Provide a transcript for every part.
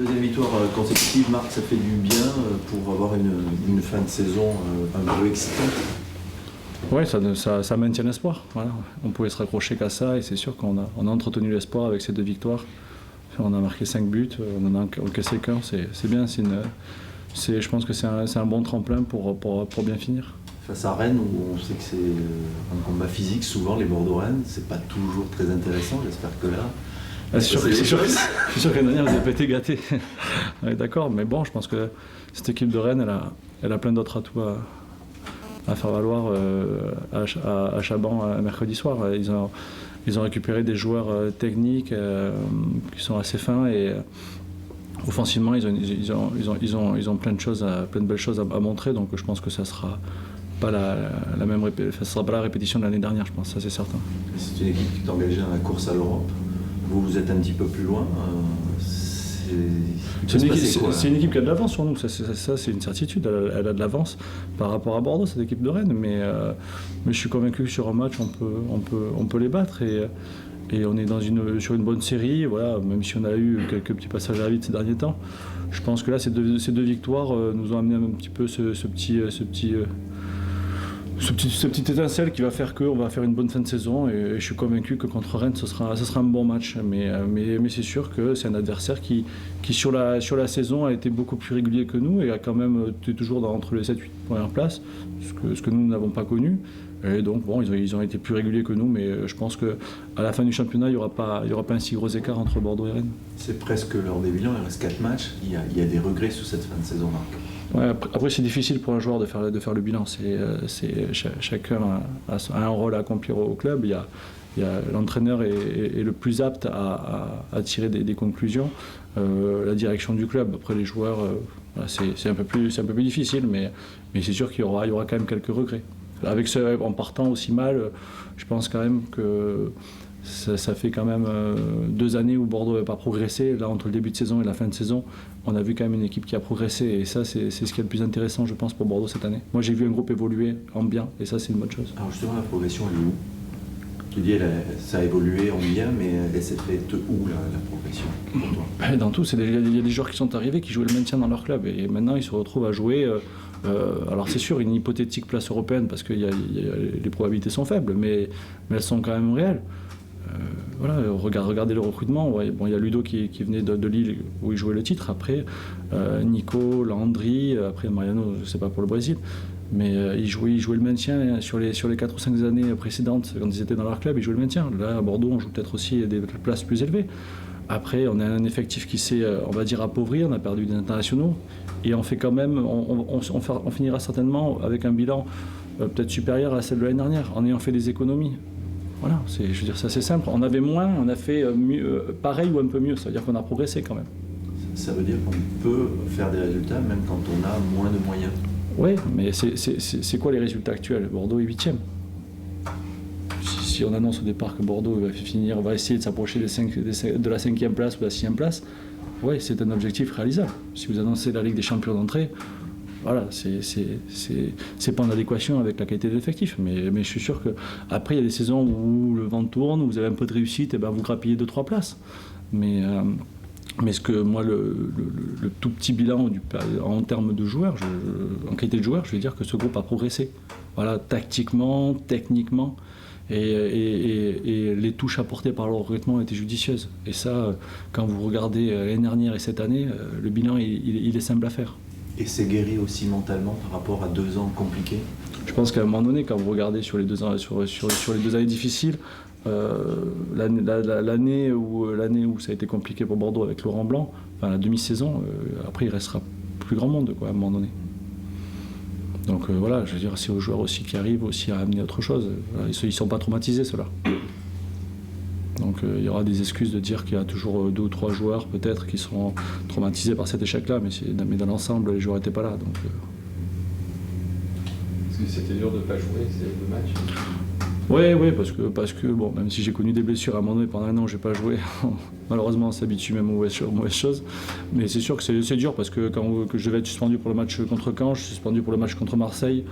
Deuxième victoire consécutive, Marc, ça fait du bien pour avoir une fin de saison un peu excitante. Oui, ça maintient l'espoir. Voilà. On pouvait se raccrocher qu'à ça et c'est sûr qu'on a entretenu l'espoir avec ces deux victoires. On a marqué 5 buts, on en a encaissé qu'un, c'est bien. Je pense que c'est un bon tremplin pour bien finir. Face à Rennes, où on sait que c'est un combat physique, souvent les Bordeaux-Rennes, c'est pas toujours très intéressant. J'espère que là. C'est sûr que l'année dernière, vous n'avez pas été gâtés. On est d'accord, mais bon, je pense que cette équipe de Rennes, elle a plein d'autres atouts à faire valoir à Chaban mercredi soir. Ils ont récupéré des joueurs techniques qui sont assez fins et offensivement, ils ont plein de belles choses à montrer. Donc je pense que ça sera pas ça sera pas la répétition de l'année dernière, je pense, ça c'est certain. C'est une équipe qui est engagée dans la course à l'Europe. Vous êtes un petit peu plus loin. C'est une équipe qui a de l'avance sur nous, ça c'est une certitude, elle a de l'avance par rapport à Bordeaux, cette équipe de Rennes, mais je suis convaincu que sur un match on peut les battre et on est sur une bonne série, voilà, même si on a eu quelques petits passages à vide ces derniers temps. Je pense que là ces deux victoires nous ont amené un petit peu ce petit étincelle qui va faire qu'on va faire une bonne fin de saison et je suis convaincu que contre Rennes ce sera un bon match, mais c'est sûr que c'est un adversaire qui sur la saison a été beaucoup plus régulier que nous et a quand même été toujours entre les 7-8 premières places, ce que nous n'avons pas connu. Et donc bon, ils ont été plus réguliers que nous, mais je pense qu'à la fin du championnat, il n'y aura pas un si gros écart entre Bordeaux et Rennes. C'est presque l'heure des bilans, il reste 4 matchs, il y a des regrets sur cette fin de saison, Marc. Ouais, après c'est difficile pour un joueur de faire le bilan. Chacun a un rôle à accomplir au club. L'entraîneur est le plus apte à tirer des conclusions. La direction du club, après les joueurs, c'est un peu plus difficile, mais c'est sûr qu'il y aura quand même quelques regrets. En partant aussi mal, je pense quand même que ça fait quand même 2 années où Bordeaux n'a pas progressé. Là, entre le début de saison et la fin de saison, on a vu quand même une équipe qui a progressé. Et ça, c'est ce qui est le plus intéressant, je pense, pour Bordeaux cette année. Moi, j'ai vu un groupe évoluer en bien, et ça, c'est une bonne chose. Alors justement, la progression, elle est où? Tu dis, ça a évolué en bien, mais elle s'est faite où, la progression, pour toi? Dans tout, il y a des joueurs qui sont arrivés, qui jouaient le maintien dans leur club. Et maintenant, ils se retrouvent à jouer... alors c'est sûr, une hypothétique place européenne, parce que les probabilités sont faibles, mais elles sont quand même réelles. Voilà, regardez le recrutement. Ouais, bon, il y a Ludo qui venait de Lille où il jouait le titre. Après, Nico, Landry, après Mariano, je ne sais pas pour le Brésil. Mais ils jouaient le maintien sur les 4 ou 5 années précédentes, quand ils étaient dans leur club, ils jouaient le maintien. Là, à Bordeaux, on joue peut-être aussi des places plus élevées. Après, on a un effectif qui s'est, on va dire, appauvri, on a perdu des internationaux. Et on fait quand même, on finira certainement avec un bilan peut-être supérieur à celle de l'année dernière, en ayant fait des économies. Voilà, je veux dire, c'est assez simple. On avait moins, on a fait pareil ou un peu mieux, ça veut dire qu'on a progressé quand même. Ça veut dire qu'on peut faire des résultats même quand on a moins de moyens. Oui, mais c'est quoi les résultats actuels? Bordeaux est 8e. Si on annonce au départ que Bordeaux va essayer de s'approcher de la 5e place ou de la 6e place, oui, c'est un objectif réalisable. Si vous annoncez la Ligue des Champions d'entrée, voilà, c'est pas en adéquation avec la qualité de l'effectif. Mais je suis sûr qu'après, il y a des saisons où le vent tourne, où vous avez un peu de réussite, et ben vous grappillez 2-3 places. Mais ce que moi, le tout petit bilan en termes de joueurs, en qualité de joueurs, je veux dire que ce groupe a progressé. Voilà, tactiquement, techniquement. Et les touches apportées par le recrutement étaient judicieuses. Et ça, quand vous regardez l'année dernière et cette année, le bilan, il est simple à faire. Et c'est guéri aussi mentalement par rapport à 2 ans compliqués? Je pense qu'à un moment donné, quand vous regardez sur les 2 ans, sur les 2 années difficiles, l'année où ça a été compliqué pour Bordeaux avec Laurent Blanc, enfin la demi-saison, après il restera plus grand monde quoi, à un moment donné. Donc voilà, je veux dire, c'est aux joueurs aussi qui arrivent aussi à amener autre chose. Voilà, ils ne sont pas traumatisés, ceux-là. Donc il y aura des excuses de dire qu'il y a toujours 2 ou 3 joueurs peut-être qui seront traumatisés par cet échec-là, mais dans l'ensemble, les joueurs n'étaient pas là. Donc, Est-ce que c'était dur de ne pas jouer ces 2 matchs? Oui, parce que bon, même si j'ai connu des blessures à un moment donné, pendant 1 an, je n'ai pas joué. Malheureusement, on s'habitue même aux mauvaises choses. Mais c'est sûr que c'est dur parce que que je vais être suspendu pour le match contre Caen, je suis suspendu pour le match contre Marseille.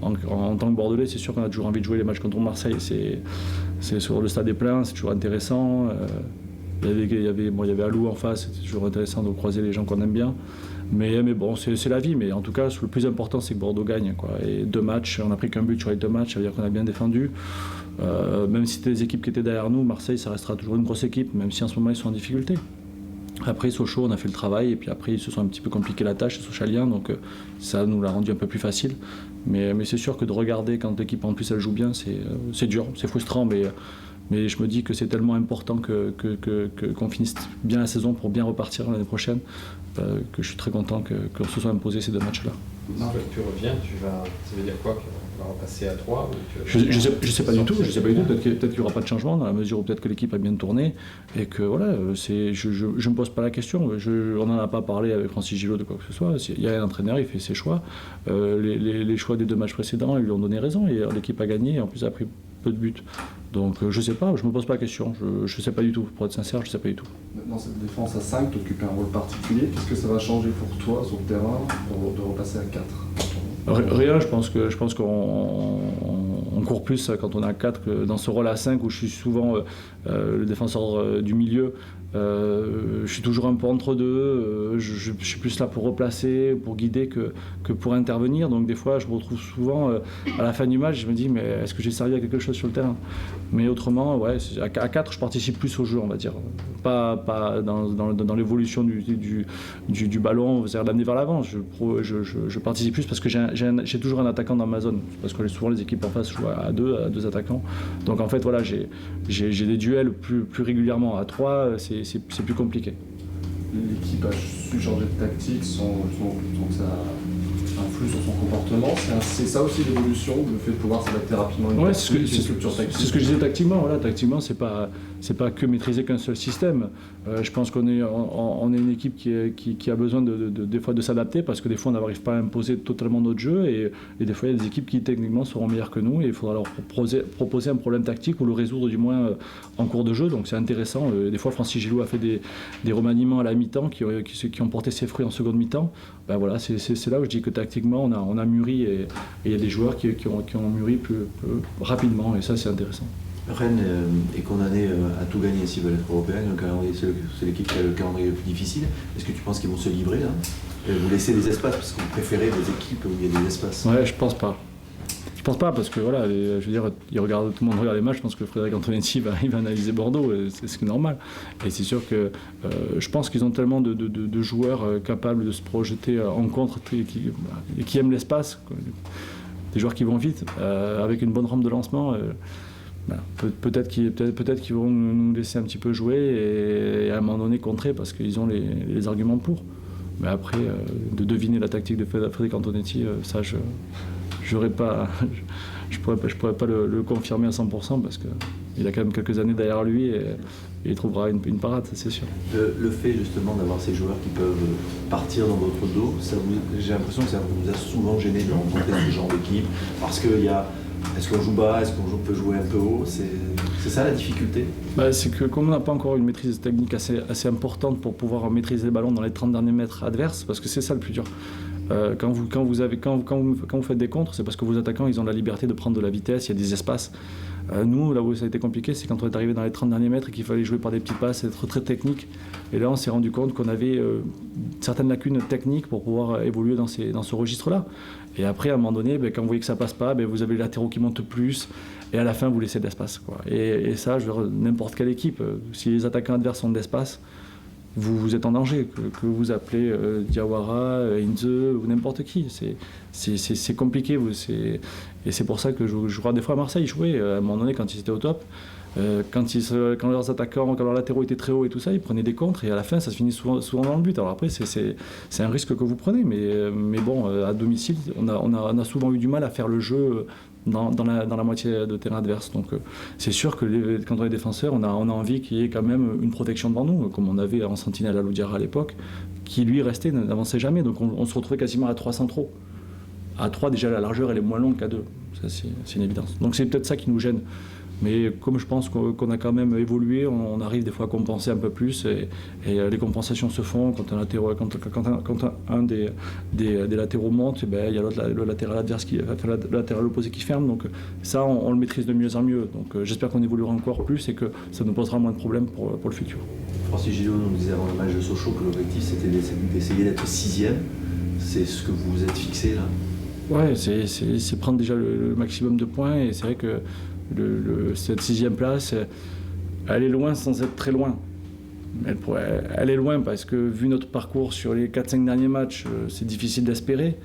En tant que Bordelais, c'est sûr qu'on a toujours envie de jouer les matchs contre Marseille. C'est sur le stade est plein, c'est toujours intéressant. Il y avait Alou en face, c'était toujours intéressant de croiser les gens qu'on aime bien. Mais bon, c'est la vie. Mais en tout cas, le plus important, c'est que Bordeaux gagne, quoi. Et 2 matchs, on n'a pris qu'un but sur les 2 matchs, ça veut dire qu'on a bien défendu. Même si c'était les équipes qui étaient derrière nous, Marseille, ça restera toujours une grosse équipe, même si en ce moment ils sont en difficulté. Après Sochaux, on a fait le travail, et puis après ils se sont un petit peu compliqué la tâche, les Sochaliens, donc ça nous l'a rendu un peu plus facile. Mais c'est sûr que de regarder quand l'équipe en plus elle joue bien, c'est dur, c'est frustrant, mais je me dis que c'est tellement important qu'on finisse bien la saison pour bien repartir l'année prochaine, que je suis très content qu'on se soit imposé ces 2 matchs-là. Tu reviens, ça veut dire quoi? On va repasser à 3 Je sais pas du tout. Peut-être qu'il n'y aura pas de changement dans la mesure où peut-être que l'équipe a bien tourné et que voilà, je me pose pas la question. On n'en a pas parlé avec Francis Gillot de quoi que ce soit. Il y a un entraîneur, il fait ses choix. Les choix des 2 matchs précédents, ils lui ont donné raison et l'équipe a gagné et en plus a pris peu de buts. Donc je sais pas, je me pose pas la question. Je sais pas du tout. Pour être sincère, je sais pas du tout. Dans cette défense à 5, tu occupes un rôle particulier. Qu'est-ce que ça va changer pour toi sur le terrain de repasser à 4? Rien, je pense qu'on court plus quand on est à 4 que dans ce rôle à 5 où je suis souvent le défenseur du milieu. Je suis toujours un peu entre deux, je suis plus là pour replacer, pour guider que pour intervenir. Donc des fois je me retrouve souvent à la fin du match, je me dis mais est-ce que j'ai servi à quelque chose sur le terrain? Mais autrement, ouais, à 4 je participe plus au jeu, on va dire. Pas dans l'évolution du ballon, c'est-à-dire l'amener vers l'avant. Je participe plus parce que j'ai toujours un attaquant dans ma zone. Parce que souvent les équipes en face jouent à deux attaquants. Donc en fait voilà, j'ai des duels plus régulièrement. À 3, c'est plus compliqué. L'équipe a su changer de tactique sans que ça influe sur son comportement. C'est ça aussi l'évolution, le fait de pouvoir s'adapter rapidement à une structure tactique. C'est ce que je disais tactiquement. Voilà, tactiquement, c'est pas que maîtriser qu'un seul système. Je pense qu'on est une équipe qui a besoin des fois de s'adapter parce que des fois on n'arrive pas à imposer totalement notre jeu et des fois il y a des équipes qui techniquement seront meilleures que nous et il faudra leur proposer un problème tactique ou le résoudre du moins en cours de jeu. Donc c'est intéressant. Des fois Francis Gillot a fait des remaniements à la mi-temps qui ont porté ses fruits en seconde mi-temps. Ben voilà, c'est là où je dis que tactiquement on a mûri et il y a des joueurs qui ont mûri plus rapidement et ça c'est intéressant. Rennes est condamné à tout gagner s'ils veulent être européens. C'est l'équipe qui a le calendrier le plus difficile. Est-ce que tu penses qu'ils vont se livrer là? Vous laissez des espaces parce que vous préférez des équipes où il y a des espaces? Ouais, je pense pas. Je pense pas parce que voilà, je veux dire, tout le monde regarde les matchs. Je pense que Frédéric Antonetti il va analyser Bordeaux, c'est ce qui est normal. Et c'est sûr que je pense qu'ils ont tellement de joueurs capables de se projeter en contre et qui aiment l'espace. Des joueurs qui vont vite, avec une bonne rampe de lancement. Voilà. Peut-être qu'ils vont nous laisser un petit peu jouer et à un moment donné contrer parce qu'ils ont les arguments pour. Mais après, de deviner la tactique de Frédéric Antonetti, ça je pourrais pas le confirmer à 100% parce qu'il a quand même quelques années derrière lui et il trouvera une parade, c'est sûr. Le fait justement d'avoir ces joueurs qui peuvent partir dans votre dos, j'ai l'impression que ça vous a souvent gêné de rencontrer ce genre d'équipe parce qu'il y a... Est-ce qu'on joue bas? Est-ce qu'on peut jouer un peu haut? C'est ça la difficulté? C'est que comme on n'a pas encore une maîtrise technique assez importante pour pouvoir maîtriser les ballons dans les 30 derniers mètres adverses, parce que c'est ça le plus dur. Quand vous faites des contres, c'est parce que vos attaquants ils ont la liberté de prendre de la vitesse, il y a des espaces. Nous, là où ça a été compliqué, c'est quand on est arrivé dans les 30 derniers mètres et qu'il fallait jouer par des petits passes, être très technique. Et là, on s'est rendu compte qu'on avait certaines lacunes techniques pour pouvoir évoluer dans ce registre-là. Et après, à un moment donné, quand vous voyez que ça passe pas, vous avez les latéraux qui montent plus. Et à la fin, vous laissez de l'espace, quoi. Et ça, je veux dire, n'importe quelle équipe, si les attaquants adverses ont de l'espace, vous êtes en danger, que vous appelez Diawara, Inze ou n'importe qui. C'est compliqué. Et c'est pour ça que je crois des fois à Marseille jouer à un moment donné quand ils étaient au top. Quand leurs attaquants, quand leurs latéraux étaient très hauts et tout ça, ils prenaient des contres et à la fin ça se finit souvent dans le but. Alors après c'est un risque que vous prenez, mais bon, à domicile on a souvent eu du mal à faire le jeu dans la moitié de terrain adverse. Donc c'est sûr que quand on est défenseur, on a envie qu'il y ait quand même une protection devant nous, comme on avait en sentinelle à Loudiara à l'époque, qui lui restait, n'avançait jamais. Donc on se retrouvait quasiment à 3 centraux. À 3 déjà la largeur elle est moins longue qu'à 2, ça c'est une évidence. Donc c'est peut-être ça qui nous gêne. Mais comme je pense qu'on a quand même évolué, on arrive des fois à compenser un peu plus et les compensations se font quand un des latéraux monte, il y a le latéral adverse, le latéral opposé qui ferme. Donc ça, on le maîtrise de mieux en mieux. Donc j'espère qu'on évoluera encore plus et que ça nous posera moins de problèmes pour le futur. Francis Gillot nous disait avant le match de Sochaux que l'objectif c'était d'essayer d'être 6e. C'est ce que vous vous êtes fixé là? Ouais, c'est prendre déjà le maximum de points et c'est vrai que cette 6e place, elle est loin sans être très loin. Elle est loin parce que vu notre parcours sur les 4-5 derniers matchs, c'est difficile d'espérer.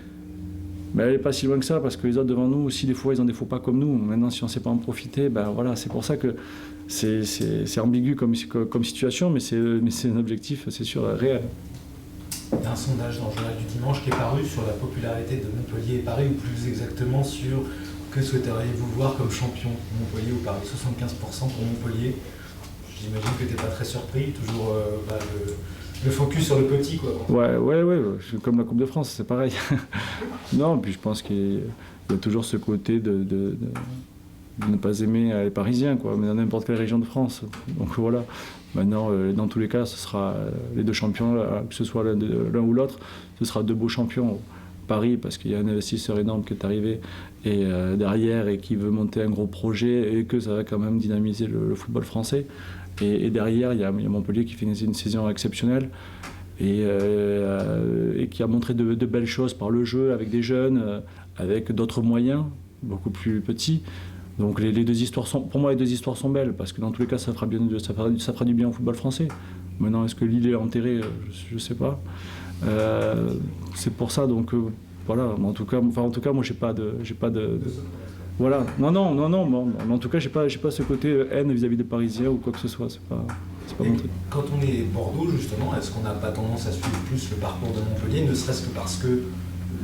Mais elle n'est pas si loin que ça parce que les autres devant nous aussi des fois ils ont des faux pas comme nous. Maintenant si on ne sait pas en profiter, voilà, c'est pour ça que c'est ambigu comme situation, mais c'est un objectif, c'est sûr, réel. Il y a un sondage dans le journal du dimanche qui est paru sur la popularité de Montpellier et Paris, ou plus exactement sur que souhaiteriez-vous voir comme champion, Montpellier ou Paris. 75% pour Montpellier. J'imagine que tu n'es pas très surpris, toujours le focus sur le petit, quoi. Ouais, comme la Coupe de France, c'est pareil. Non, puis je pense qu'il y a toujours ce côté de ne pas aimer les Parisiens, quoi, mais dans n'importe quelle région de France. Donc voilà. Maintenant, dans tous les cas, ce sera les deux champions, que ce soit l'un ou l'autre, ce sera deux beaux champions. Paris, parce qu'il y a un investisseur énorme qui est arrivé et derrière et qui veut monter un gros projet et que ça va quand même dynamiser le football français. Et derrière, il y a Montpellier qui fait une saison exceptionnelle et qui a montré de belles choses par le jeu, avec des jeunes, avec d'autres moyens, beaucoup plus petits. Donc les deux histoires pour moi, les deux histoires sont belles, parce que dans tous les cas, ça fera du bien au football français. Maintenant, est-ce que Lille est enterré? Je ne sais pas. C'est pour ça, donc voilà. En tout cas, moi, j'ai pas de voilà. Non. En tout cas, j'ai pas ce côté haine vis-à-vis des Parisiens ou quoi que ce soit. C'est pas mon truc. Quand on est Bordeaux, justement, est-ce qu'on n'a pas tendance à suivre plus le parcours de Montpellier, ne serait-ce que parce que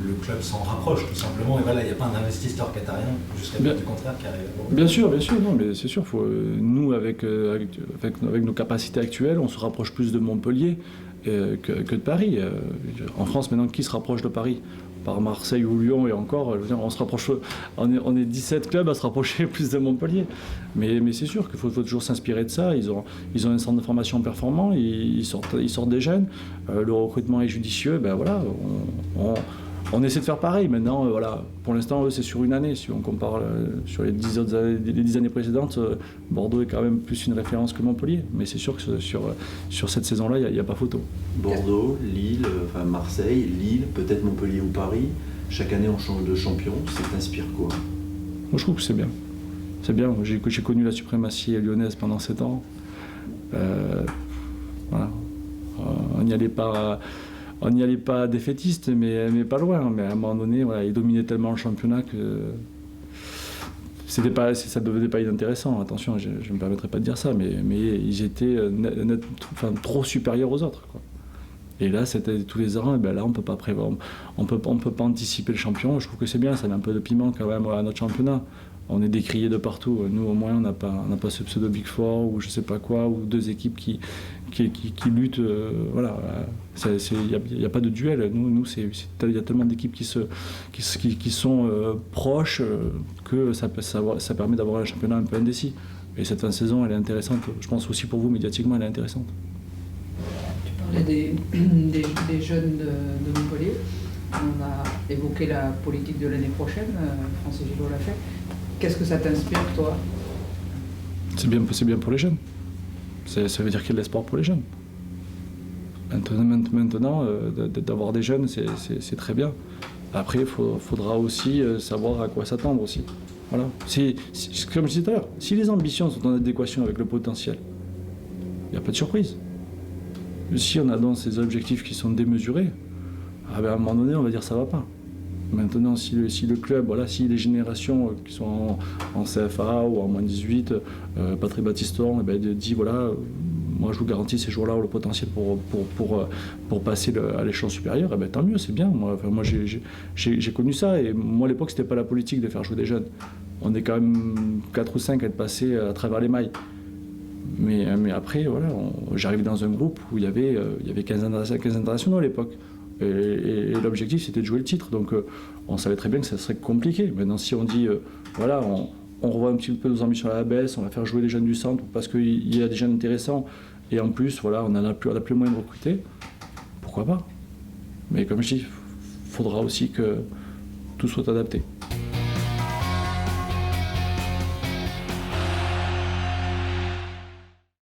le club s'en rapproche tout simplement, et voilà, il n'y a pas un investisseur qatarien, jusqu'à preuve du contraire, qui arrive à Bordeaux. Bien sûr, non, mais c'est sûr, nous, avec nos capacités actuelles, on se rapproche plus de Montpellier que de Paris. En France, maintenant, qui se rapproche de Paris? Par Marseille ou Lyon, et encore, je veux dire, on se rapproche, on est 17 clubs à se rapprocher plus de Montpellier. Mais c'est sûr qu'il faut toujours s'inspirer de ça. Ils ont un centre de formation performant, ils sortent des jeunes, le recrutement est judicieux, voilà, on essaie de faire pareil. Maintenant, voilà, pour l'instant, c'est sur une année. Si on compare sur les 10 années précédentes, Bordeaux est quand même plus une référence que Montpellier. Mais c'est sûr que sur cette saison-là, il n'y a pas photo. Bordeaux, Lille, Marseille, Lille, peut-être Montpellier ou Paris. Chaque année, on change de champion. Ça t'inspire quoi? Moi, je trouve que c'est bien. C'est bien. J'ai connu la suprématie lyonnaise pendant 7 ans. Voilà. On n'y allait pas défaitiste, mais pas loin. Mais à un moment donné, voilà, ils dominaient tellement le championnat que ça ne devenait pas inintéressant. Attention, je ne me permettrai pas de dire ça, mais ils étaient trop supérieurs aux autres, quoi. Et là, c'était tous les ans, là, on peut pas prévoir, on peut pas anticiper le champion. Je trouve que c'est bien, ça met un peu de piment quand même à notre championnat. On est décriés de partout. Nous, au moins, on n'a pas ce pseudo Big Four ou je sais pas quoi, ou deux équipes qui luttent. Voilà, il n'y a pas de duel. Nous, il y a tellement d'équipes qui sont proches que ça permet d'avoir un championnat un peu indécis. Et cette fin de saison, elle est intéressante. Je pense aussi pour vous, médiatiquement, elle est intéressante. Tu parlais des jeunes de Montpellier. On a évoqué la politique de l'année prochaine. Francis Gillot l'a fait. Qu'est-ce que ça t'inspire, toi? C'est bien pour les jeunes. Ça veut dire qu'il y a de l'espoir pour les jeunes. Maintenant, d'avoir des jeunes, c'est très bien. Après, il faudra aussi savoir à quoi s'attendre aussi. Voilà. Comme je disais tout à l'heure, si les ambitions sont en adéquation avec le potentiel, il n'y a pas de surprise. Si on a dans ces objectifs qui sont démesurés, à un moment donné, on va dire ça ne va pas. Maintenant, si le club, voilà, si les générations qui sont en CFA ou en moins 18, Patrick Battiston, dit voilà, moi je vous garantis ces jours-là le potentiel pour passer à l'échelon supérieur, tant mieux, c'est bien. Moi j'ai connu ça, et moi à l'époque, c'était pas la politique de faire jouer des jeunes. On est quand même 4 ou 5 à être passés à travers les mailles. Mais après, voilà, j'arrivais dans un groupe où il y avait 15 internationaux à l'époque. Et l'objectif, c'était de jouer le titre. Donc, on savait très bien que ça serait compliqué. Maintenant, si on dit, voilà, on revoit un petit peu nos ambitions à la baisse, on va faire jouer les jeunes du centre parce qu'il y a des jeunes intéressants. Et en plus, voilà, on a plus le moyen de recruter. Pourquoi pas? Mais comme je dis, il faudra aussi que tout soit adapté.